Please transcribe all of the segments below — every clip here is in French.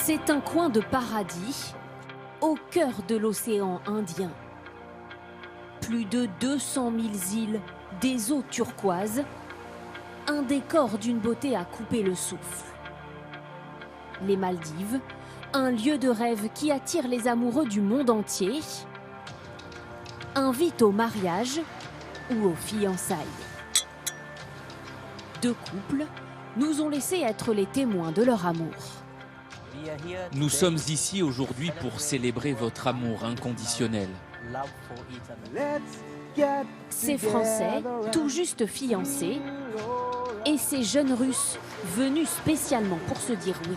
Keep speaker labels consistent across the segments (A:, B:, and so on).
A: C'est un coin de paradis au cœur de l'océan Indien. Plus de 200 000 îles, des eaux turquoises, un décor d'une beauté à couper le souffle. Les Maldives, un lieu de rêve qui attire les amoureux du monde entier, invite au mariage ou aux fiançailles. Deux couples nous ont laissé être les témoins de leur amour.
B: Nous sommes ici aujourd'hui pour célébrer votre amour inconditionnel.
A: Ces Français, tout juste fiancés, et ces jeunes Russes venus spécialement pour se dire oui.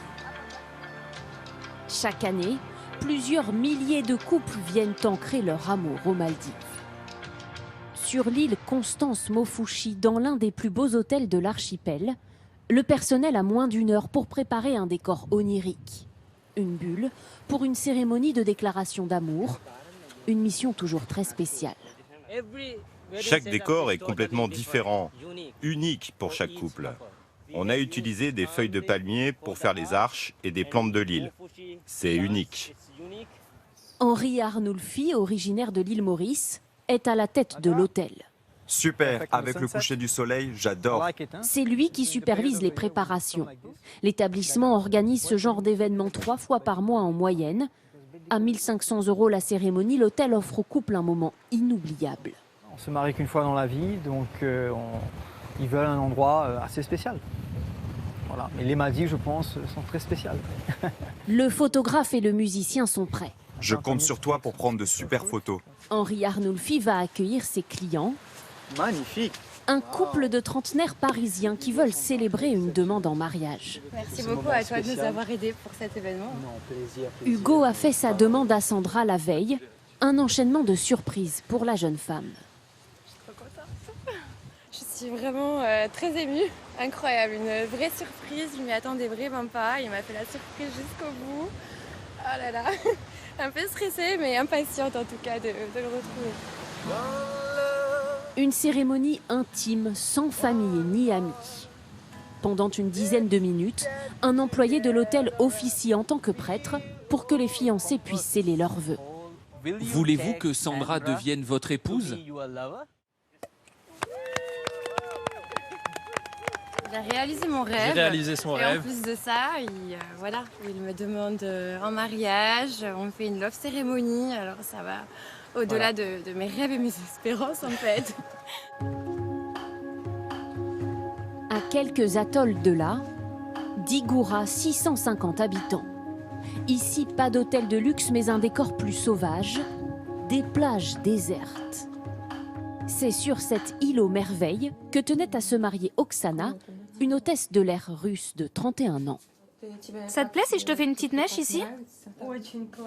A: Chaque année, plusieurs milliers de couples viennent ancrer leur amour aux Maldives. Sur l'île Constance Mofouchi, dans l'un des plus beaux hôtels de l'archipel, le personnel a moins d'une heure pour préparer un décor onirique. Une bulle pour une cérémonie de déclaration d'amour, une mission toujours très spéciale.
C: Chaque décor est complètement différent, unique pour chaque couple. On a utilisé des feuilles de palmier pour faire les arches et des plantes de l'île. C'est unique.
A: Henri Arnulfi, originaire de l'île Maurice, est à la tête de l'hôtel.
D: Super, avec le coucher du soleil, j'adore.
A: C'est lui qui supervise les préparations. L'établissement organise ce genre d'événement 3 fois par mois en moyenne. À 1 500 € la cérémonie, l'hôtel offre au couple un moment inoubliable.
E: On se marie qu'une fois dans la vie, donc ils veulent un endroit assez spécial. Voilà. Et les Maldives, je pense, sont très spéciales.
A: Le photographe et le musicien sont prêts.
D: Je compte sur toi pour prendre de super photos.
A: Henri Arnulfi va accueillir ses clients.
E: Magnifique!
A: Un couple de trentenaires parisiens qui veulent célébrer une demande en mariage.
F: Merci beaucoup à toi de nous avoir aidés pour cet événement.
A: Hugo a fait sa demande à Sandra la veille. Un enchaînement de surprises pour la jeune femme.
F: Je suis vraiment très émue, incroyable, une vraie surprise. Je m'y attendais vraiment pas. Il m'a fait la surprise jusqu'au bout. Oh là là, un peu stressée mais impatiente en tout cas de le retrouver.
A: Une cérémonie intime, sans famille ni amis. Pendant une dizaine de minutes, un employé de l'hôtel officie en tant que prêtre pour que les fiancés puissent sceller leurs vœux.
B: Voulez-vous que Sandra devienne votre épouse?
F: Il a réalisé mon rêve.
G: J'ai réalisé son
F: et
G: rêve.
F: En plus de ça, il me demande en mariage. On fait une love cérémonie. Alors ça va au-delà de mes rêves et mes espérances en fait.
A: À quelques atolls de là, Digura, 650 habitants. Ici, pas d'hôtel de luxe, mais un décor plus sauvage, des plages désertes. C'est sur cette île aux merveilles que tenait à se marier Oksana, une hôtesse de l'air russe de 31 ans.
H: Ça te plaît si je te fais une petite mèche ici?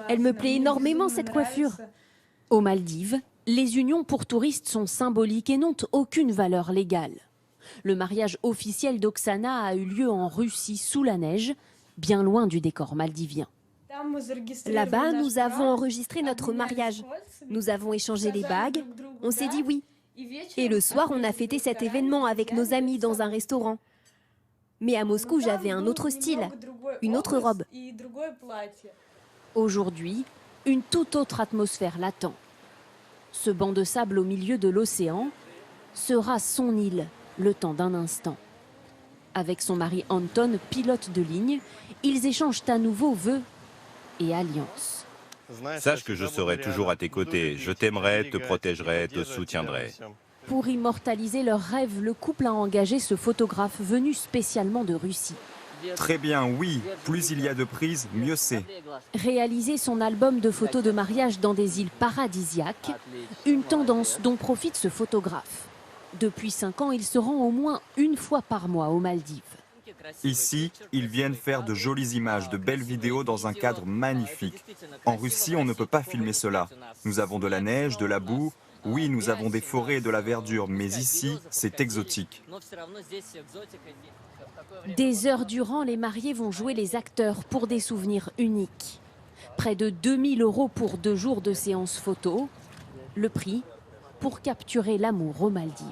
I: Elle me plaît énormément cette coiffure.
A: Aux Maldives, les unions pour touristes sont symboliques et n'ont aucune valeur légale. Le mariage officiel d'Oksana a eu lieu en Russie sous la neige, bien loin du décor maldivien.
I: Là-bas, nous avons enregistré notre mariage. Nous avons échangé les bagues. On s'est dit oui. Et le soir, on a fêté cet événement avec nos amis dans un restaurant. Mais à Moscou, j'avais un autre style, une autre robe.
A: Aujourd'hui, une toute autre atmosphère l'attend. Ce banc de sable au milieu de l'océan sera son île, le temps d'un instant. Avec son mari Anton, pilote de ligne, ils échangent à nouveau vœux et alliances.
C: Sache que je serai toujours à tes côtés. Je t'aimerai, te protégerai, te soutiendrai.
A: Pour immortaliser leur rêve, le couple a engagé ce photographe venu spécialement de Russie.
D: Très bien, oui. Plus il y a de prises, mieux c'est.
A: Réaliser son album de photos de mariage dans des îles paradisiaques, une tendance dont profite ce photographe. Depuis 5 ans, il se rend au moins une fois par mois aux Maldives.
D: Ici, ils viennent faire de jolies images, de belles vidéos dans un cadre magnifique. En Russie, on ne peut pas filmer cela. Nous avons de la neige, de la boue. Oui, nous avons des forêts et de la verdure, mais ici, c'est exotique.
A: Des heures durant, les mariés vont jouer les acteurs pour des souvenirs uniques. Près de 2 000 € pour 2 jours de séances photo. Le prix pour capturer l'amour aux Maldives.